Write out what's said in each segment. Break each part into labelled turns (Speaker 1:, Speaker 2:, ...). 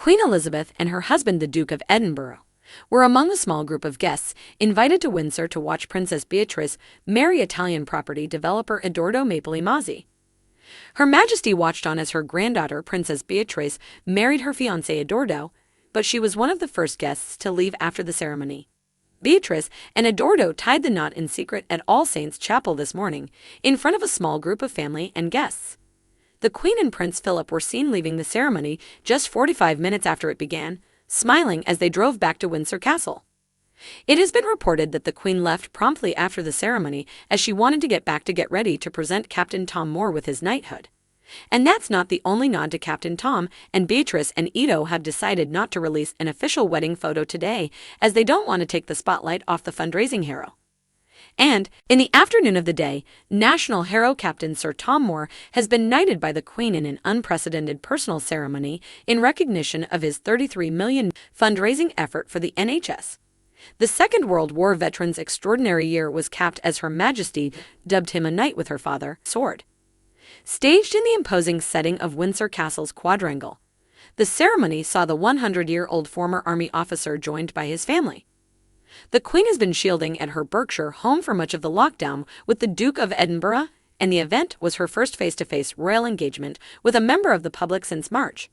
Speaker 1: Queen Elizabeth and her husband, the Duke of Edinburgh, were among a small group of guests invited to Windsor to watch Princess Beatrice marry Italian property developer Edoardo Mapelli Mozzi. Her Majesty watched on as her granddaughter, Princess Beatrice, married her fiancé Edoardo, but she was one of the first guests to leave after the ceremony. Beatrice and Edoardo tied the knot in secret at All Saints' Chapel this morning, in front of a small group of family and guests. The Queen and Prince Philip were seen leaving the ceremony just 45 minutes after it began, smiling as they drove back to Windsor Castle. It has been reported that the Queen left promptly after the ceremony as she wanted to get ready to present Captain Tom Moore with his knighthood. And that's not the only nod to Captain Tom, and Beatrice and Edo have decided not to release an official wedding photo today as they don't want to take the spotlight off the fundraising hero. And, in the afternoon of the day, national hero Captain Sir Tom Moore has been knighted by the Queen in an unprecedented personal ceremony in recognition of his $33 million fundraising effort for the NHS. The Second World War veteran's extraordinary year was capped as Her Majesty dubbed him a knight with her father, sword. Staged in the imposing setting of Windsor Castle's quadrangle, the ceremony saw the 100-year-old former army officer joined by his family. The Queen has been shielding at her Berkshire home for much of the lockdown with the Duke of Edinburgh, and the event was her first face-to-face royal engagement with a member of the public since March.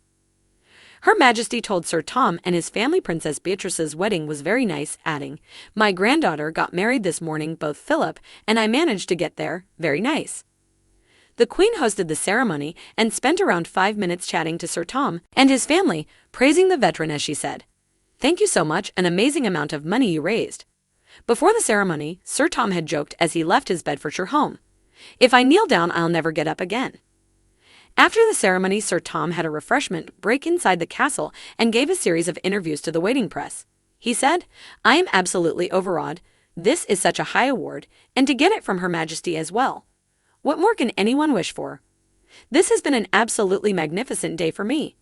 Speaker 1: Her Majesty told Sir Tom and his family Princess Beatrice's wedding was very nice, adding, "My granddaughter got married this morning, both Philip and I managed to get there, very nice." The Queen hosted the ceremony and spent around 5 minutes chatting to Sir Tom and his family, praising the veteran as she said, "Thank you so much, an amazing amount of money you raised." Before the ceremony, Sir Tom had joked as he left his Bedfordshire home, "If I kneel down, I'll never get up again." After the ceremony, Sir Tom had a refreshment break inside the castle and gave a series of interviews to the waiting press. He said, "I am absolutely overawed. This is such a high award, and to get it from Her Majesty as well. What more can anyone wish for? This has been an absolutely magnificent day for me."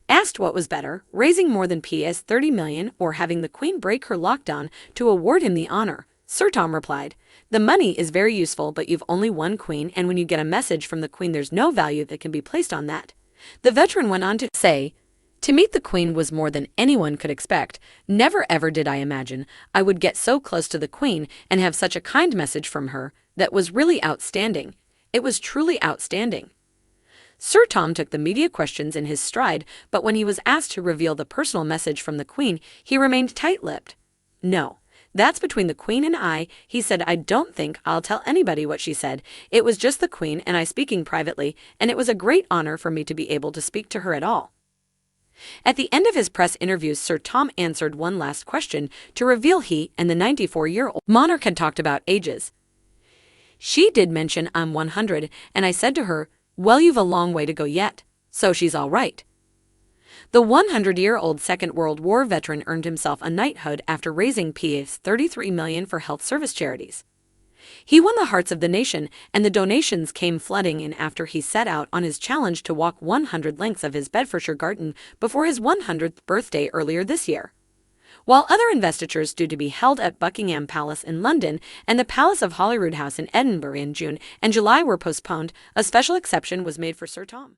Speaker 1: Asked what was better, raising more than $30 million or having the Queen break her lockdown to award him the honor, Sir Tom replied, "The money is very useful, but you've only one Queen, and when you get a message from the Queen, there's no value that can be placed on that." The veteran went on to say, "To meet the Queen was more than anyone could expect. Never ever did I imagine I would get so close to the Queen and have such a kind message from her. That was really outstanding. It was truly outstanding." Sir Tom took the media questions in his stride, but when he was asked to reveal the personal message from the Queen, he remained tight-lipped. "No, that's between the Queen and I," he said. "I don't think I'll tell anybody what she said. It was just the Queen and I speaking privately, and it was a great honor for me to be able to speak to her at all." At the end of his press interviews, Sir Tom answered one last question to reveal he and the 94-year-old monarch had talked about ages. "She did mention I'm 100, and I said to her, 'Well, you've a long way to go yet, so she's all right.'" The 100-year-old Second World War veteran earned himself a knighthood after raising $33 million for health service charities. He won the hearts of the nation, and the donations came flooding in after he set out on his challenge to walk 100 lengths of his Bedfordshire garden before his 100th birthday earlier this year. While other investitures due to be held at Buckingham Palace in London and the Palace of Holyrood House in Edinburgh in June and July were postponed, a special exception was made for Sir Tom.